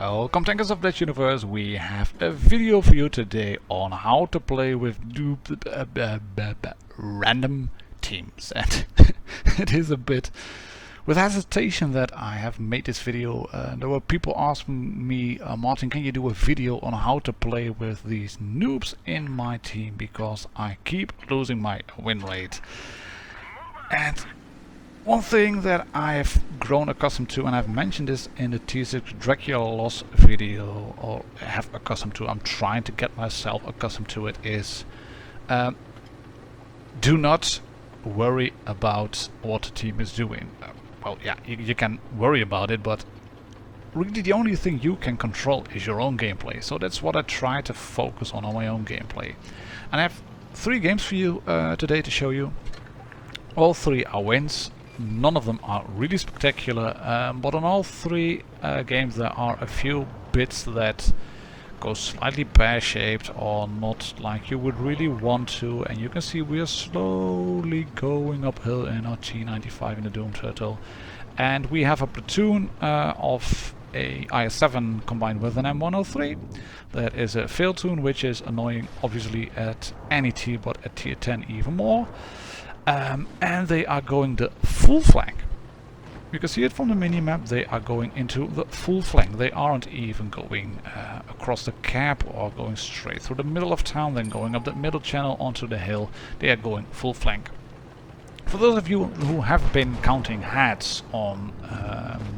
Welcome Tankers of Blitz Universe. We have a video for you today on how to play with random teams, and it is a bit with hesitation that I have made this video. There were people asking me, Martin, can you do a video on how to play with these noobs in my team, because I keep losing my win rate. And one thing that I've grown accustomed to, and I've mentioned this in the T6 Dracula loss video, or have accustomed to, I'm trying to get myself accustomed to it, is do not worry about what the team is doing. Well, yeah, you can worry about it, but really the only thing you can control is your own gameplay. So that's what I try to focus on my own gameplay. And I have 3 games for you today to show you. All 3 are wins. None of them are really spectacular, but on all 3 games there are a few bits that go slightly pear-shaped or not like you would really want to, and you can see we are slowly going uphill in our T95 in the Doom Turtle, and we have a platoon of a IS-7 combined with an M103. That is a fail tune, which is annoying obviously at any tier, but at tier 10 even more. And they are going the full flank. You can see it from the minimap, they are going into the full flank. They aren't even going across the cap or going straight through the middle of town, then going up the middle channel onto the hill. They are going full flank. For those of you who have been counting hats on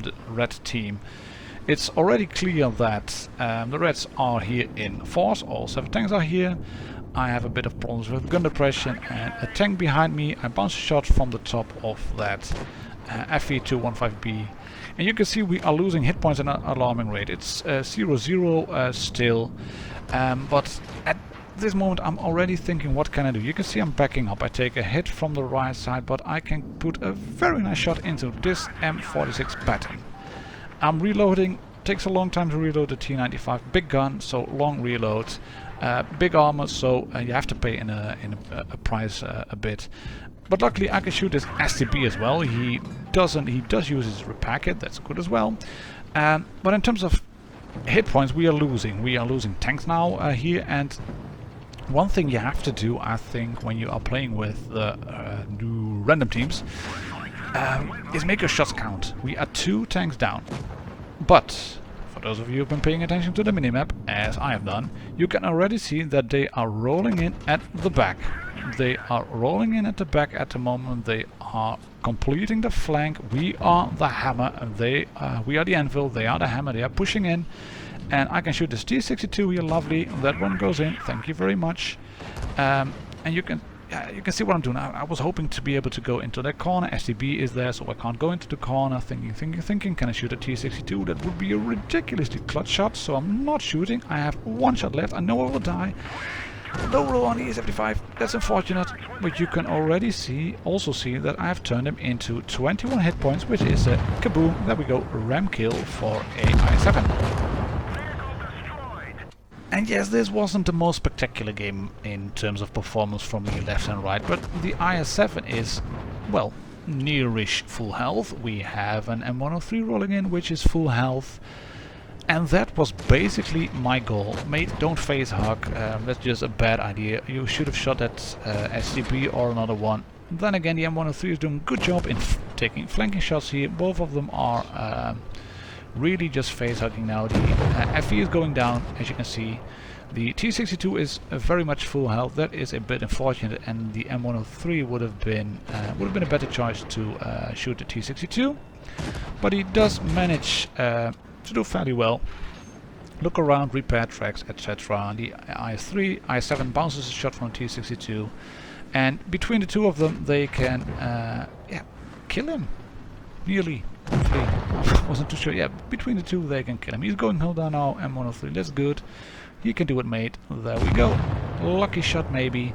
the red team, it's already clear that the reds are here in force, all 7 tanks are here. I have a bit of problems with gun depression and a tank behind me. I bounced a shot from the top of that FE215B, and you can see we are losing hit points at an alarming rate. It's 0-0 still, but at this moment I'm already thinking, what can I do? You can see I'm backing up. I take a hit from the right side, but I can put a very nice shot into this M46 pattern. I'm reloading. Takes a long time to reload the T95. Big gun, so long reload. Big armor, so you have to pay in a price a bit. But luckily I can shoot this STB as well. He does use his repair kit, that's good as well. But in terms of hit points, we are losing. We are losing tanks now here, and one thing you have to do, I think, when you are playing with the new random teams, is make your shots count. We are 2 tanks down. But for those of you who've been paying attention to the minimap, as I have done, you can already see that they are rolling in at the back. They are rolling in at the back at the moment. They are completing the flank. We are the hammer, and we are the anvil. They are the hammer. They are pushing in, and I can shoot this T62 here. Lovely. That one goes in. Thank you very much. And you can see what I'm doing. I was hoping to be able to go into that corner. STB is there, so I can't go into the corner. Thinking, can I shoot a T62? That would be a ridiculously clutch shot, so I'm not shooting. I have 1 shot left. I know I will die. Low roll on the E75. That's unfortunate, but you can already also see that I have turned him into 21 hit points, which is a kaboom. There we go. Ram kill for a I7. And yes, this wasn't the most spectacular game in terms of performance from me left and right, but the IS-7 is, well, nearish full health. We have an M103 rolling in, which is full health. And that was basically my goal. Mate, don't face hug, that's just a bad idea. You should have shot that SCP or another one. Then again, the M103 is doing a good job in taking flanking shots here. Both of them are really just face hugging now. The FE is going down, as you can see. The T62 is very much full health. That is a bit unfortunate, and the M103 would have been a better choice to shoot the T62. But he does manage to do fairly well. Look around, repair tracks, etc. The IS-7 bounces a shot from T62, and between the 2 of them, they can kill him. Nearly. I wasn't too sure. Yeah, between the 2 they can kill him. He's going hold down now, M103. That's good. He can do it, mate. There we go. Lucky shot maybe.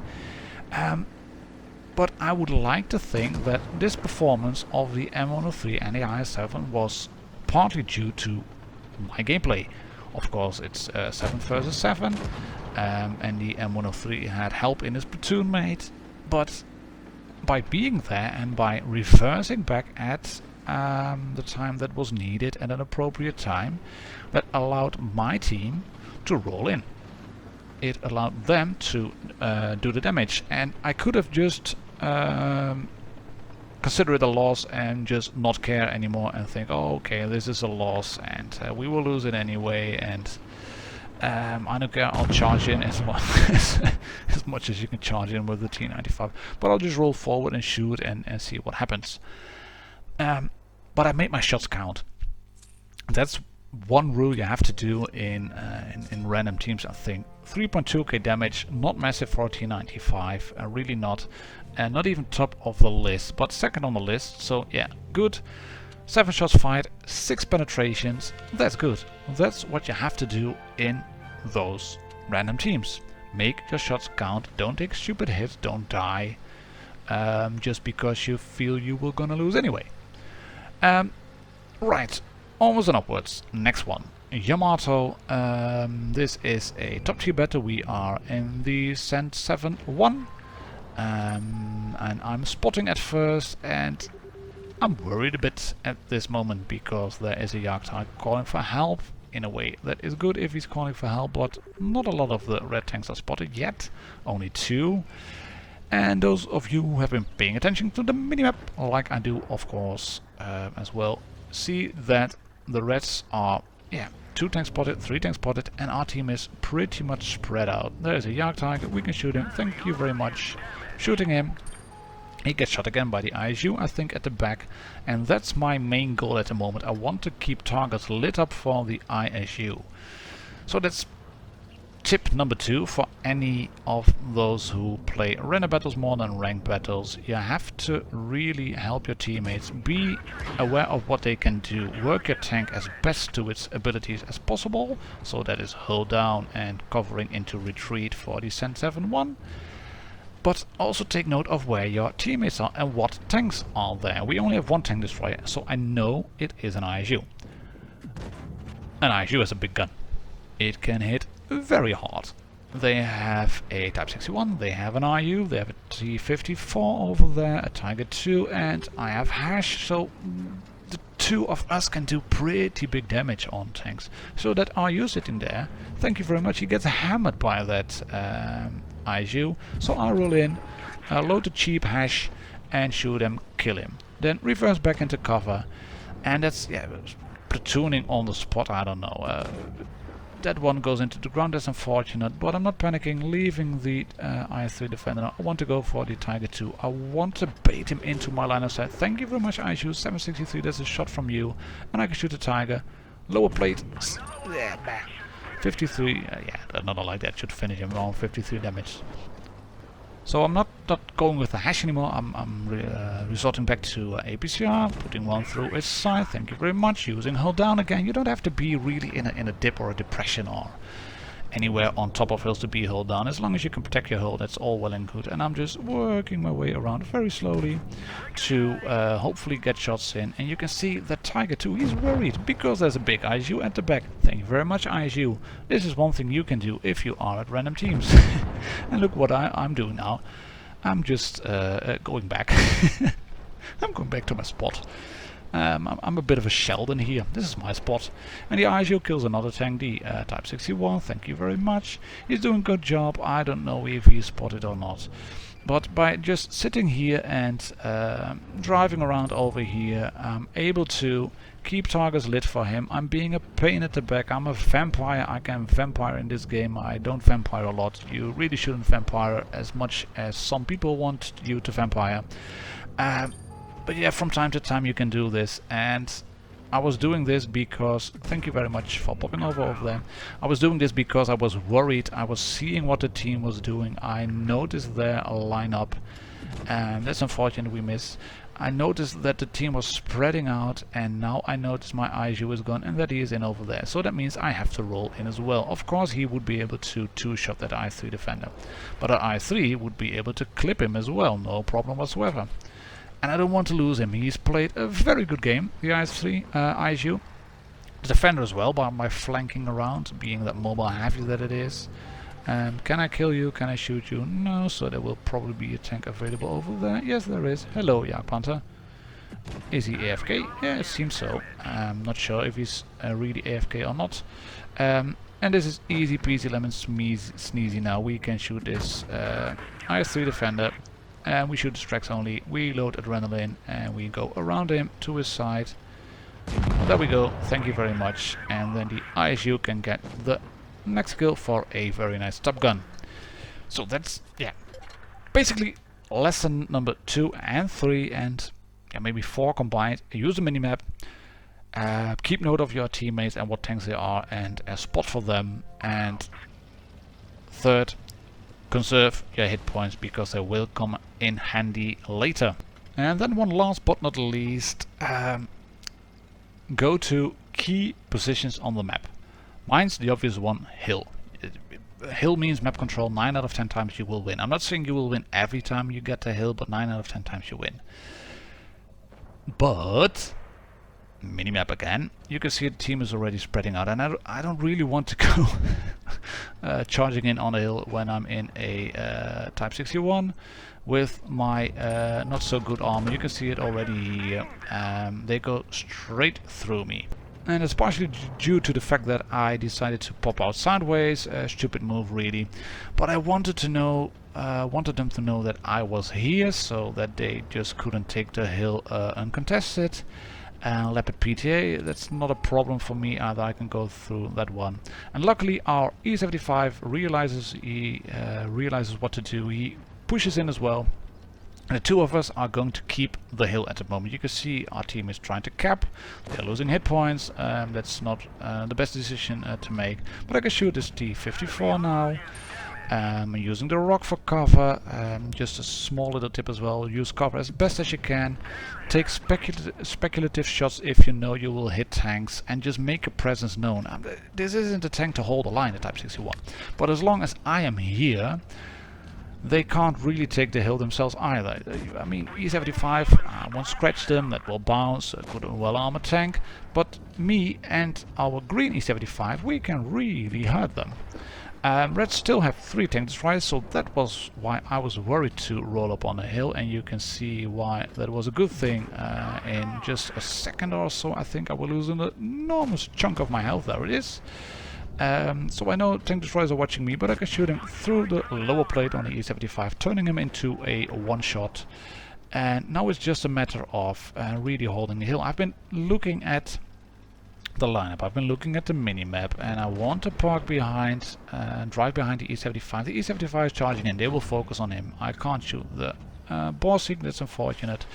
But I would like to think that this performance of the M103 and the IS-7 was partly due to my gameplay. Of course, it's 7 versus 7, and the M103 had help in his platoon mate, but by being there and by reversing back at the time that was needed at an appropriate time that allowed my team to roll in. It allowed them to do the damage, and I could have just consider it a loss and just not care anymore and think, oh, okay, this is a loss and we will lose it anyway, and I don't care, I'll charge in as much as you can charge in with the T95, but I'll just roll forward and shoot and see what happens. But I made my shots count. That's one rule you have to do in random teams, I think. 3.2k damage, not massive for a T95, really not. Not even top of the list, but second on the list, so yeah, good. 7 shots fired, 6 penetrations, that's good. That's what you have to do in those random teams. Make your shots count, don't take stupid hits, don't die, just because you feel you were gonna lose anyway. Right, onwards and upwards. Next one, Yamato. This is a top tier battle. We are in the Cent 7-1. And I'm spotting at first, and I'm worried a bit at this moment because there is a Jagdhawk calling for help. In a way that is good if he's calling for help, but not a lot of the red tanks are spotted yet, only 2. And those of you who have been paying attention to the minimap, like I do of course as well, see that the reds are, yeah, 2 tanks spotted, 3 tanks spotted, and our team is pretty much spread out. There is a Jagdhawk, we can shoot him, thank you very much. Shooting him. He gets shot again by the ISU, I think, at the back, and that's my main goal at the moment. I want to keep targets lit up for the ISU. So that's tip number 2 for any of those who play random battles more than ranked battles. You have to really help your teammates, be aware of what they can do, work your tank as best to its abilities as possible, so that is hold down and covering into retreat for the Cent 7-1. But also take note of where your teammates are and what tanks are there. We only have 1 tank destroyer, so I know it is an ISU. An ISU is a big gun. It can hit very hard. They have a Type 61, they have an RU, they have a T54 over there, a Tiger 2, and I have Hash, so the 2 of us can do pretty big damage on tanks. So that RU sitting there, thank you very much, he gets hammered by that ISU, so I'll roll in, load the cheap Hash and shoot him, kill him. Then reverse back into cover, and that's, yeah, platooning on the spot, I don't know. That one goes into the ground, that's unfortunate, but I'm not panicking, leaving the I3 defender. I want to go for the Tiger 2. I want to bait him into my line of sight. Thank you very much, ISU. 763, that's a shot from you. And I can shoot the Tiger. Lower plate. 53, yeah, another like that should finish him on 53 damage. So I'm not going with the Hash anymore, I'm resorting back to APCR, putting one through its side, thank you very much, using hold down again. You don't have to be really in a dip or a depression or anywhere on top of hills to be hold down. As long as you can protect your hull, that's all well and good. And I'm just working my way around very slowly to hopefully get shots in. And you can see that Tiger 2, he's worried because there's a big ISU at the back. Thank you very much, ISU. This is one thing you can do if you are at random teams. And look what I'm doing now. I'm just going back. I'm going back to my spot. I'm a bit of a Sheldon here. This is my spot. And the ISU kills another tank, the Type 61. Thank you very much. He's doing a good job. I don't know if he's spotted or not. But by just sitting here and driving around over here, I'm able to keep targets lit for him. I'm being a pain at the back. I'm a vampire. I can vampire in this game. I don't vampire a lot. You really shouldn't vampire as much as some people want you to vampire. But yeah, from time to time you can do this, and I was doing this because, thank you very much for popping over there. I was doing this because I was worried. I was seeing what the team was doing. I noticed their lineup, and that's unfortunate we missed. I noticed that the team was spreading out, and now I notice my ISU is gone and that he is in over there. So that means I have to roll in as well. Of course he would be able to two-shot that I3 defender, but our I3 would be able to clip him as well, no problem whatsoever. And I don't want to lose him. He's played a very good game, the ISU. The defender as well, by flanking around, being that mobile heavy that it is. Can I kill you? Can I shoot you? No, so there will probably be a tank available over there. Yes, there is. Hello, Jagdpanther. Is he AFK? Yeah, it seems so. I'm not sure if he's really AFK or not. And this is easy peasy lemon sneezy now. We can shoot this IS-3 defender, and we shoot distracts only. We load adrenaline and we go around him to his side. There we go, thank you very much. And then the ISU can get the next kill for a very nice top gun. So that's, yeah, basically lesson number 2 and 3 and maybe 4 combined. Use the minimap. Keep note of your teammates and what tanks they are and a spot for them. And third, conserve your hit points because they will come in handy later. And then one last but not least, go to key positions on the map. Mine's the obvious one, hill. Hill means map control. 9 out of 10 times you will win. I'm not saying you will win every time you get to hill, but 9 out of 10 times you win. But minimap again, you can see the team is already spreading out, and I don't really want to go charging in on a hill when I'm in a Type 61 with my not so good armor. You can see it already here. They go straight through me. And it's partially due to the fact that I decided to pop out sideways, a stupid move really. But I wanted to know, wanted them to know that I was here, so that they just couldn't take the hill uncontested. Leopard PTA, that's not a problem for me either. I can go through that one. And luckily our E75 realizes realizes what to do. He pushes in as well. And the two of us are going to keep the hill at the moment. You can see our team is trying to cap. They're losing hit points. That's not the best decision to make. But I can shoot this T-54 now. I'm using the rock for cover. Just a small little tip as well. Use cover as best as you can. Take speculative shots if you know you will hit tanks. And just make your presence known. This isn't a tank to hold a line, the Type 61. But as long as I am here, they can't really take the hill themselves either. I mean, E75 won't scratch them, that will bounce, a good well armored tank, but me and our green E75, we can really hurt them. Reds still have 3 tank destroyers, so that was why I was worried to roll up on a hill, and you can see why that was a good thing. In just a second or so, I think I will lose an enormous chunk of my health. There it is. So I know tank destroyers are watching me, but I can shoot him through the lower plate on the E75, turning him into a one-shot. And now it's just a matter of really holding the hill. I've been looking at the lineup, I've been looking at the minimap, and I want to park behind, drive behind the E75. The E75 is charging in, they will focus on him. I can't shoot the Borsig, that's unfortunate.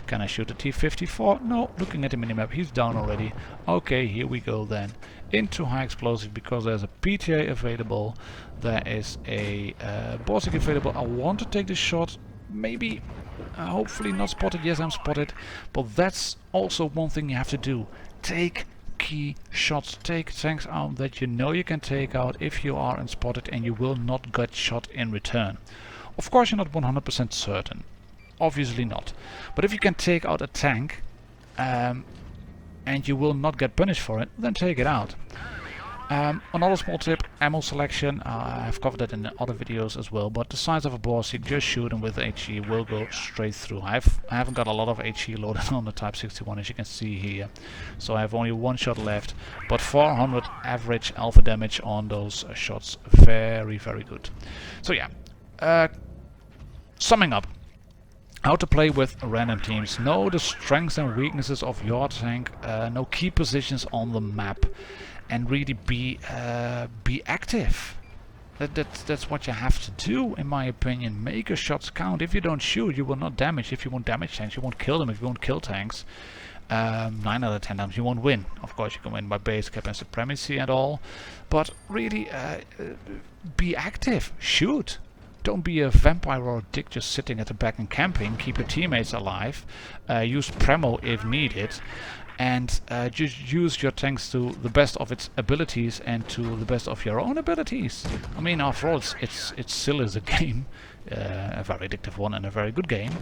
Can I shoot the T-54? No, looking at the minimap, he's down already. Okay, here we go then. Into high explosive because there's a PTA available. There is a Borsig available. I want to take the shot. Maybe, hopefully not spotted. Yes, I'm spotted. But that's also one thing you have to do. Take key shots. Take tanks out that you know you can take out if you are unspotted and you will not get shot in return. Of course, you're not 100% certain. Obviously not. But if you can take out a tank and you will not get punished for it, then take it out. Another small tip, ammo selection. I've covered that in other videos as well, but the size of a Borsig, just shoot them with HE, will go straight through. I haven't got a lot of HE loaded on the Type 61, as you can see here, so I have only 1 shot left, but 400 average alpha damage on those shots. Very, very good. So yeah, summing up. How to play with random teams. Know the strengths and weaknesses of your tank. Know key positions on the map, and really be active. That's what you have to do, in my opinion. Make your shots count. If you don't shoot, you will not damage. If you won't damage tanks, you won't kill them. If you won't kill tanks, 9 out of 10 times you won't win. Of course, you can win by base cap and supremacy and all, but really be active. Shoot. Don't be a vampire or a dick just sitting at the back and camping. Keep your teammates alive. Use Premo if needed. And just use your tanks to the best of its abilities and to the best of your own abilities. I mean, after all, it's still is a game. A very addictive one and a very good game.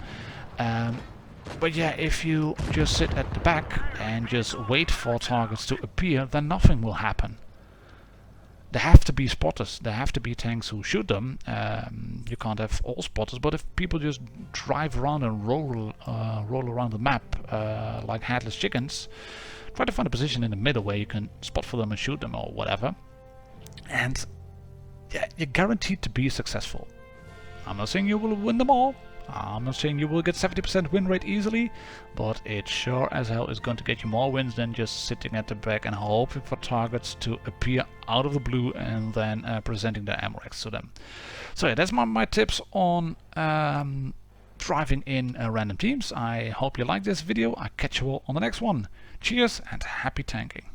But yeah, if you just sit at the back and just wait for targets to appear, then nothing will happen. There have to be spotters, there have to be tanks who shoot them. You can't have all spotters, but if people just drive around and roll around the map, like headless chickens. Try to find a position in the middle where you can spot for them and shoot them or whatever. And yeah, you're guaranteed to be successful. I'm not saying you will win them all. I'm not saying you will get 70% win rate easily, but it sure as hell is going to get you more wins than just sitting at the back and hoping for targets to appear out of the blue and then presenting the ammo racks to them. So yeah, that's my tips on driving in random teams. I hope you like this video. I'll catch you all on the next one. Cheers and happy tanking.